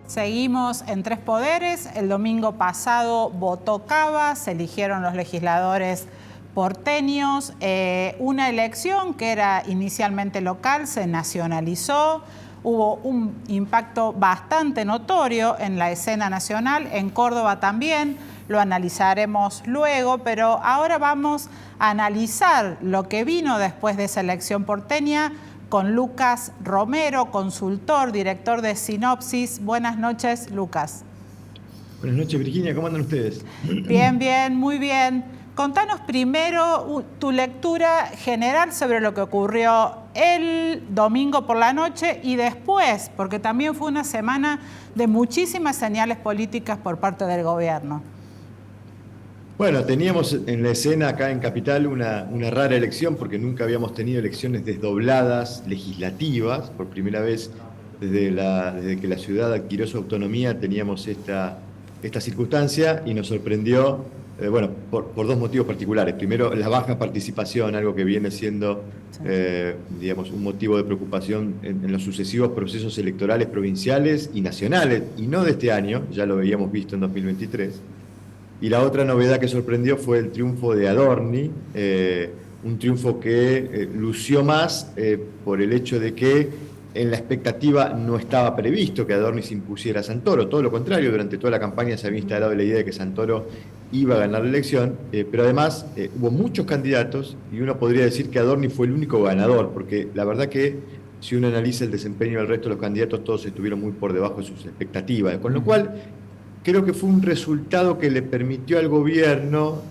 Seguimos en Tres Poderes. El domingo pasado votó Cava, se eligieron los legisladores porteños. Una elección que era inicialmente local se nacionalizó. Hubo un impacto bastante notorio en la escena nacional, en Córdoba también, lo analizaremos luego, pero ahora vamos a analizar lo que vino después de esa elección porteña con Lucas Romero, consultor, director de Sinopsis. Buenas noches, Lucas. Buenas noches, Virginia. ¿Cómo andan ustedes? Bien, bien, muy bien. Contanos primero tu lectura general sobre lo que ocurrió el domingo por la noche y después, porque también fue una semana de muchísimas señales políticas por parte del gobierno. Bueno, teníamos en la escena acá en Capital una rara elección porque nunca habíamos tenido elecciones desdobladas legislativas. Por primera vez desde que la ciudad adquirió su autonomía teníamos esta circunstancia y nos sorprendió, por dos motivos particulares. Primero, la baja participación, algo que viene siendo, digamos, un motivo de preocupación en los sucesivos procesos electorales provinciales y nacionales, y no de este año, ya lo habíamos visto en 2023. Y la otra novedad que sorprendió fue el triunfo de Adorni, un triunfo que lució más por el hecho de que en la expectativa no estaba previsto que Adorni se impusiera a Santoro. Todo lo contrario, durante toda la campaña se había instalado la idea de que Santoro iba a ganar la elección, pero además hubo muchos candidatos y uno podría decir que Adorni fue el único ganador, porque la verdad que si uno analiza el desempeño del resto de los candidatos, todos estuvieron muy por debajo de sus expectativas, con lo cual creo que fue un resultado que le permitió al gobierno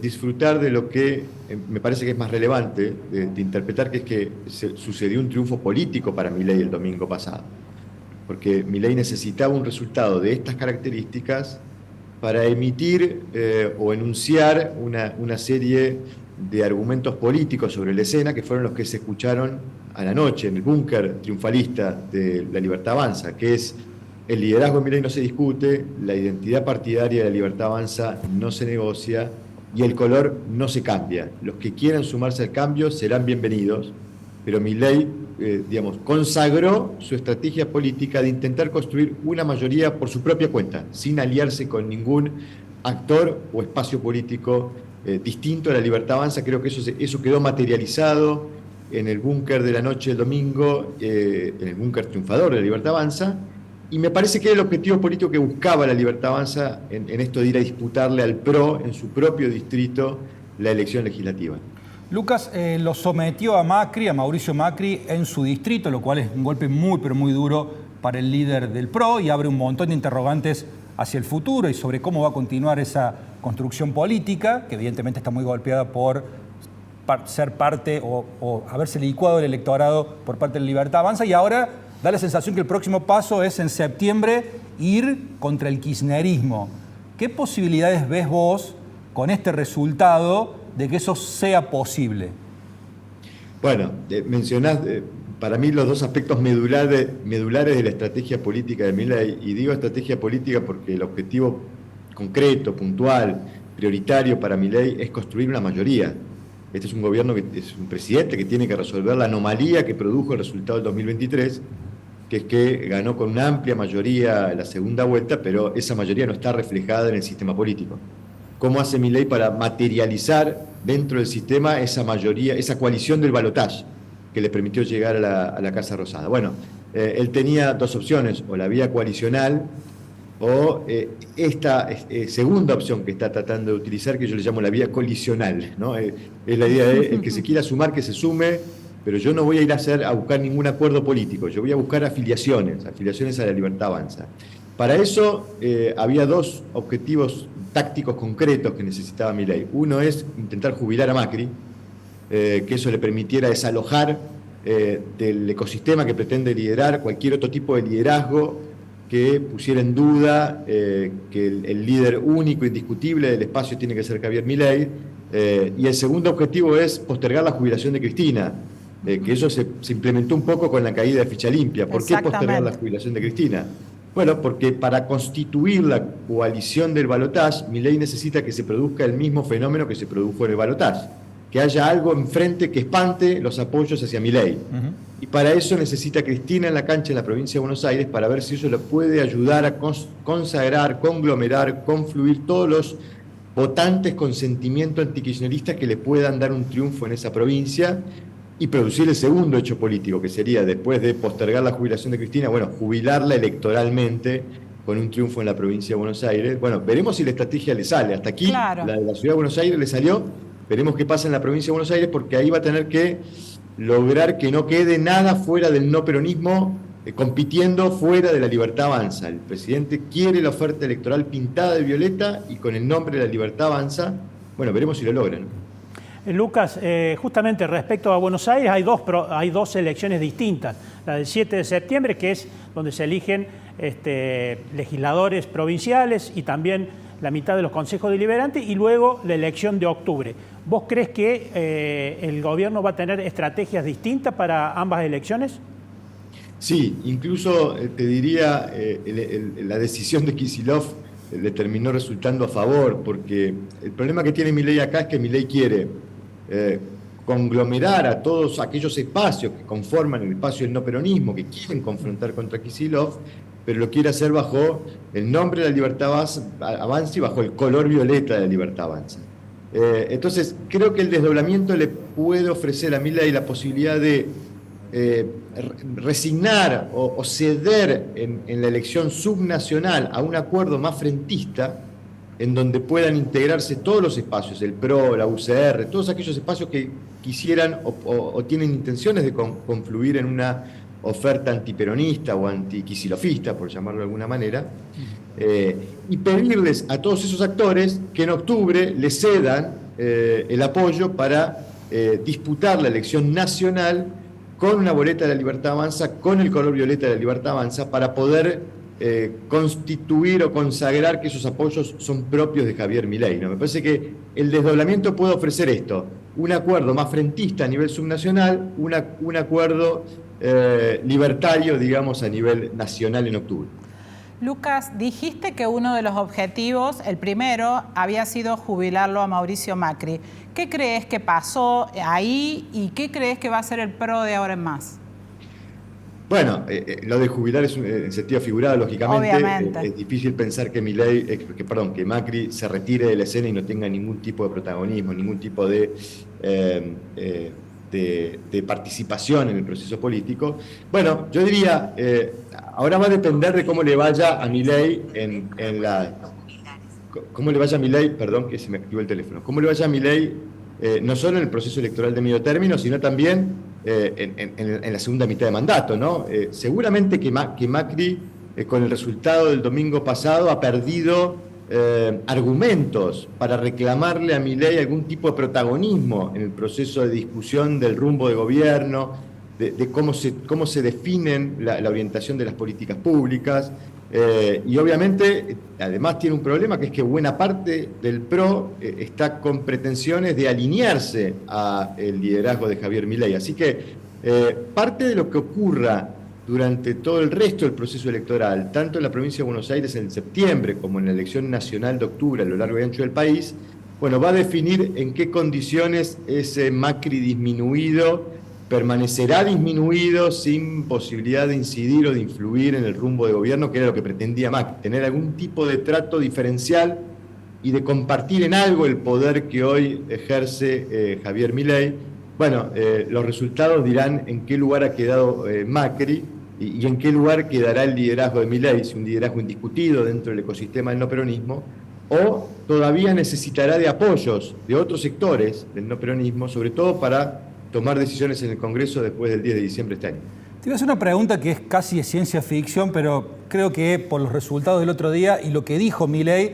disfrutar de lo que me parece que es más relevante de interpretar, que es que sucedió un triunfo político para Milei el domingo pasado. Porque Milei necesitaba un resultado de estas características para emitir o enunciar una serie de argumentos políticos sobre la escena que fueron los que se escucharon a la noche en el búnker triunfalista de La Libertad Avanza, que es: el liderazgo de Milei no se discute, la identidad partidaria de La Libertad Avanza no se negocia y el color no se cambia. Los que quieran sumarse al cambio serán bienvenidos, pero Milei, consagró su estrategia política de intentar construir una mayoría por su propia cuenta, sin aliarse con ningún actor o espacio político distinto a La Libertad Avanza. Creo que eso quedó materializado en el búnker de la noche del domingo, en el búnker triunfador de La Libertad Avanza. Y me parece que era el objetivo político que buscaba La Libertad Avanza en esto de ir a disputarle al PRO en su propio distrito la elección legislativa. Lucas lo sometió a Macri, a Mauricio Macri, en su distrito, lo cual es un golpe muy, pero muy duro para el líder del PRO y abre un montón de interrogantes hacia el futuro y sobre cómo va a continuar esa construcción política, que evidentemente está muy golpeada por ser parte o haberse licuado el electorado por parte de La Libertad Avanza, y ahora da la sensación que el próximo paso es en septiembre ir contra el kirchnerismo. ¿Qué posibilidades ves vos con este resultado de que eso sea posible? Bueno, mencionás para mí los dos aspectos medulares de la estrategia política de Milei, y digo estrategia política porque el objetivo concreto, puntual, prioritario para Milei es construir una mayoría. Este es un gobierno es un presidente que tiene que resolver la anomalía que produjo el resultado del 2023, que es que ganó con una amplia mayoría la segunda vuelta, pero esa mayoría no está reflejada en el sistema político. ¿Cómo hace Milei para materializar dentro del sistema esa mayoría, esa coalición del balotaje que le permitió llegar a la Casa Rosada? Bueno, él tenía dos opciones: o la vía coalicional o esta segunda opción que está tratando de utilizar, que yo le llamo la vía colisional, ¿no? Es la idea de el que se quiera sumar, que se sume, pero yo no voy a ir a buscar ningún acuerdo político, yo voy a buscar afiliaciones a La Libertad Avanza. Para eso había dos objetivos tácticos concretos que necesitaba Milei. Uno es intentar jubilar a Macri, que eso le permitiera desalojar del ecosistema que pretende liderar cualquier otro tipo de liderazgo que pusiera en duda que el líder único, indiscutible del espacio tiene que ser Javier Milei. Y el segundo objetivo es postergar la jubilación de Cristina, que eso se implementó un poco con la caída de Ficha Limpia. ¿Por qué postergar la jubilación de Cristina? Bueno, porque para constituir la coalición del balotaje, Milei necesita que se produzca el mismo fenómeno que se produjo en el balotaje, que haya algo enfrente que espante los apoyos hacia Milei. Y para eso necesita Cristina en la cancha en la provincia de Buenos Aires para ver si eso le puede ayudar a consagrar, conglomerar, confluir todos los votantes con sentimiento antikirchnerista que le puedan dar un triunfo en esa provincia y producir el segundo hecho político, que sería, después de postergar la jubilación de Cristina, bueno, jubilarla electoralmente con un triunfo en la provincia de Buenos Aires. Bueno, veremos si la estrategia le sale. Hasta aquí, Claro. la de la ciudad de Buenos Aires le salió. Veremos qué pasa en la provincia de Buenos Aires, porque ahí va a tener que lograr que no quede nada fuera del no peronismo, compitiendo fuera de La Libertad Avanza. El presidente quiere la oferta electoral pintada de violeta y con el nombre de La Libertad Avanza. Bueno, veremos si lo logran. Lucas, justamente respecto a Buenos Aires hay dos elecciones distintas. La del 7 de septiembre, que es donde se eligen legisladores provinciales y también la mitad de los consejos deliberantes, y luego la elección de octubre. ¿Vos crees que el gobierno va a tener estrategias distintas para ambas elecciones? Sí, incluso te diría, la decisión de Kicillof le terminó resultando a favor, porque el problema que tiene Milei acá es que Milei quiere conglomerar a todos aquellos espacios que conforman el espacio del no peronismo, que quieren confrontar contra Kicillof, pero lo quiere hacer bajo el nombre de La Libertad Avanza y bajo el color violeta de La Libertad Avanza. Entonces, creo que el desdoblamiento le puede ofrecer a Milei la posibilidad de resignar o ceder en la elección subnacional a un acuerdo más frentista, en donde puedan integrarse todos los espacios, el PRO, la UCR, todos aquellos espacios que quisieran o tienen intenciones de confluir en una oferta antiperonista o antiquisilofista, por llamarlo de alguna manera, y pedirles a todos esos actores que en octubre les cedan el apoyo para disputar la elección nacional con una boleta de La Libertad Avanza, con el color violeta de La Libertad Avanza, para poder constituir o consagrar que esos apoyos son propios de Javier Milei, ¿no? Me parece que el desdoblamiento puede ofrecer esto: un acuerdo más frentista a nivel subnacional, un acuerdo libertario, digamos, a nivel nacional en octubre. Lucas, dijiste que uno de los objetivos, el primero, había sido jubilarlo a Mauricio Macri. ¿Qué crees que pasó ahí y qué crees que va a ser el PRO de ahora en más? Bueno, lo de jubilar es en sentido figurado, lógicamente. Obviamente. Es difícil pensar que que Macri se retire de la escena y no tenga ningún tipo de protagonismo, ningún tipo de participación en el proceso político. Bueno, yo diría, ahora va a depender de cómo le vaya a Milei cómo le vaya a Milei, perdón que se me activó el teléfono, cómo le vaya a Milei no solo en el proceso electoral de medio término, sino también en la segunda mitad de mandato, ¿no? Seguramente que Macri, con el resultado del domingo pasado, ha perdido argumentos para reclamarle a Milei algún tipo de protagonismo en el proceso de discusión del rumbo de gobierno, de cómo se definen la orientación de las políticas públicas. Y obviamente, además tiene un problema, que es que buena parte del PRO está con pretensiones de alinearse al liderazgo de Javier Milei. Así que parte de lo que ocurra durante todo el resto del proceso electoral, tanto en la provincia de Buenos Aires en septiembre como en la elección nacional de octubre a lo largo y ancho del país, bueno, va a definir en qué condiciones ese Macri disminuido permanecerá disminuido sin posibilidad de incidir o de influir en el rumbo de gobierno, que era lo que pretendía Macri, tener algún tipo de trato diferencial y de compartir en algo el poder que hoy ejerce Javier Milei. Bueno, los resultados dirán en qué lugar ha quedado Macri y en qué lugar quedará el liderazgo de Milei, si un liderazgo indiscutido dentro del ecosistema del no peronismo, o todavía necesitará de apoyos de otros sectores del no peronismo, sobre todo para tomar decisiones en el Congreso después del 10 de diciembre de este año. Te voy a hacer una pregunta que es casi de ciencia ficción, pero creo que por los resultados del otro día y lo que dijo Milei,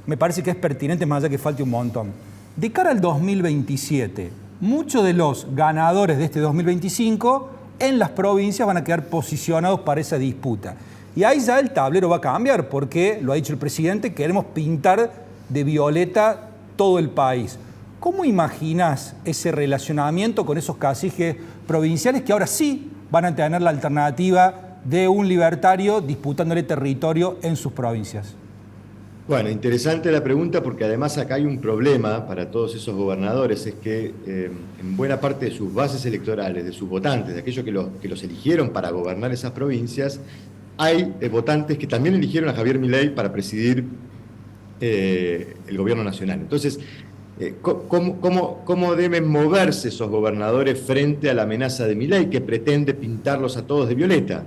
me parece que es pertinente, más allá que falte un montón. De cara al 2027, muchos de los ganadores de este 2025 en las provincias van a quedar posicionados para esa disputa. Y ahí ya el tablero va a cambiar, porque, lo ha dicho el presidente, queremos pintar de violeta todo el país. ¿Cómo imaginás ese relacionamiento con esos caciques provinciales que ahora sí van a tener la alternativa de un libertario disputándole territorio en sus provincias? Bueno, interesante la pregunta porque además acá hay un problema para todos esos gobernadores, es que en buena parte de sus bases electorales, de sus votantes, de aquellos que los eligieron para gobernar esas provincias, hay votantes que también eligieron a Javier Milei para presidir el gobierno nacional. Entonces, ¿cómo deben moverse esos gobernadores frente a la amenaza de Milei que pretende pintarlos a todos de violeta?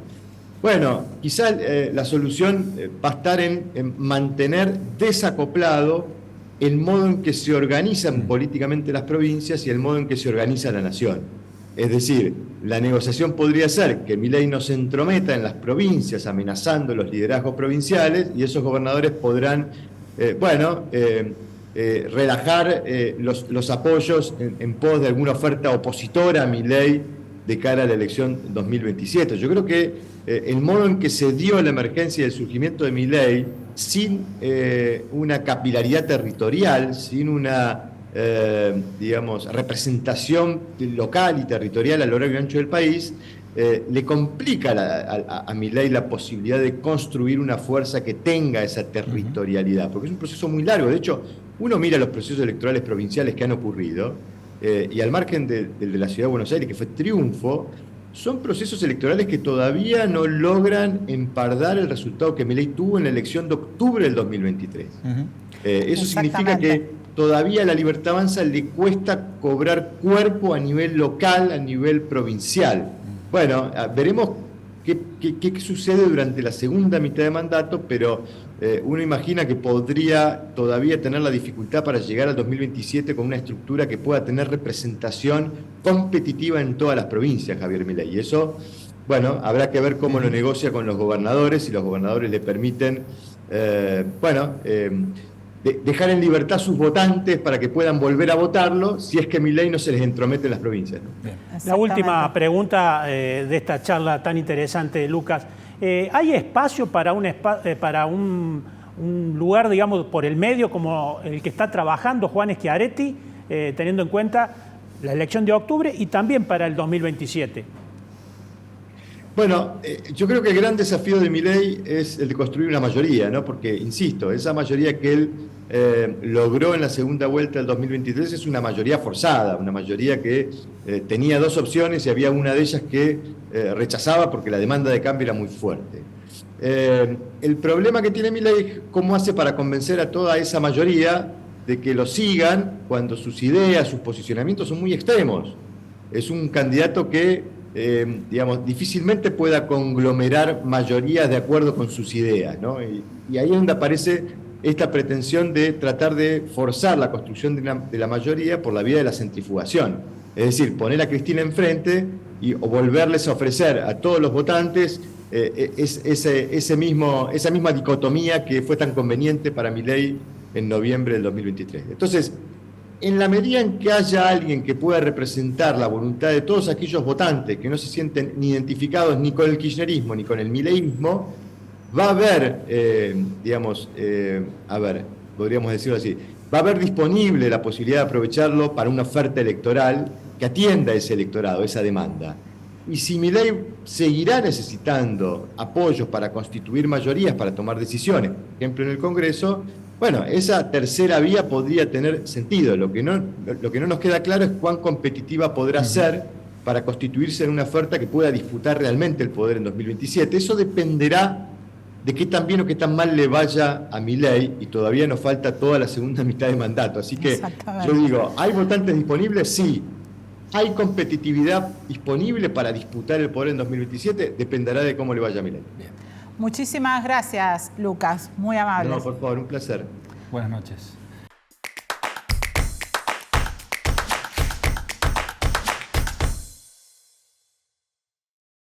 Bueno, quizá la solución va a estar en mantener desacoplado el modo en que se organizan políticamente las provincias y el modo en que se organiza la nación. Es decir, la negociación podría ser que Milei no se entrometa en las provincias amenazando los liderazgos provinciales y esos gobernadores podrán, relajar los apoyos en pos de alguna oferta opositora a Milei de cara a la elección 2027. Yo creo que el modo en que se dio la emergencia y el surgimiento de Milei, sin una capilaridad territorial, sin una representación local y territorial a lo largo y ancho del país, le complica a Milei la posibilidad de construir una fuerza que tenga esa territorialidad, porque es un proceso muy largo. De hecho, uno mira los procesos electorales provinciales que han ocurrido, y al margen de la Ciudad de Buenos Aires, que fue triunfo, son procesos electorales que todavía no logran empardar el resultado que Milei tuvo en la elección de octubre del 2023. Eso significa que todavía a la Libertad Avanza le cuesta cobrar cuerpo a nivel local, a nivel provincial. Bueno, veremos qué sucede durante la segunda mitad de mandato, pero uno imagina que podría todavía tener la dificultad para llegar al 2027 con una estructura que pueda tener representación competitiva en todas las provincias, Javier Milei. Y eso, bueno, habrá que ver cómo lo negocia con los gobernadores, si los gobernadores le permiten, dejar en libertad a sus votantes para que puedan volver a votarlo, si es que Milei no se les entromete en las provincias, ¿no? La última pregunta de esta charla tan interesante, Lucas. ¿Hay espacio para un lugar, digamos, por el medio como el que está trabajando Juan Schiaretti, teniendo en cuenta la elección de octubre y también para el 2027? Bueno, yo creo que el gran desafío de Milei es el de construir una mayoría, ¿no? Porque, insisto, esa mayoría que él logró en la segunda vuelta del 2023 es una mayoría forzada, una mayoría que tenía dos opciones y había una de ellas que rechazaba porque la demanda de cambio era muy fuerte. El problema que tiene Milei es cómo hace para convencer a toda esa mayoría de que lo sigan cuando sus ideas, sus posicionamientos son muy extremos. Es un candidato que difícilmente pueda conglomerar mayorías de acuerdo con sus ideas, ¿no? Y ahí es donde aparece esta pretensión de tratar de forzar la construcción de la mayoría por la vía de la centrifugación. Es decir, poner a Cristina enfrente o volverles a ofrecer a todos los votantes esa misma dicotomía que fue tan conveniente para Milei en noviembre del 2023. Entonces, en la medida en que haya alguien que pueda representar la voluntad de todos aquellos votantes que no se sienten ni identificados ni con el kirchnerismo ni con el mileísmo, va a haber, podríamos decirlo así, va a haber disponible la posibilidad de aprovecharlo para una oferta electoral que atienda ese electorado, esa demanda. Y si Milei seguirá necesitando apoyos para constituir mayorías, para tomar decisiones, por ejemplo en el Congreso, bueno, esa tercera vía podría tener sentido. Lo que no nos queda claro es cuán competitiva podrá ser para constituirse en una oferta que pueda disputar realmente el poder en 2027. Eso dependerá de qué tan bien o qué tan mal le vaya a Milei, y todavía nos falta toda la segunda mitad de mandato. Así que yo digo, ¿hay votantes disponibles? Sí. ¿Hay competitividad disponible para disputar el poder en 2027? Dependerá de cómo le vaya a Milei. Muchísimas gracias, Lucas. Muy amable. No, por favor, un placer. Buenas noches.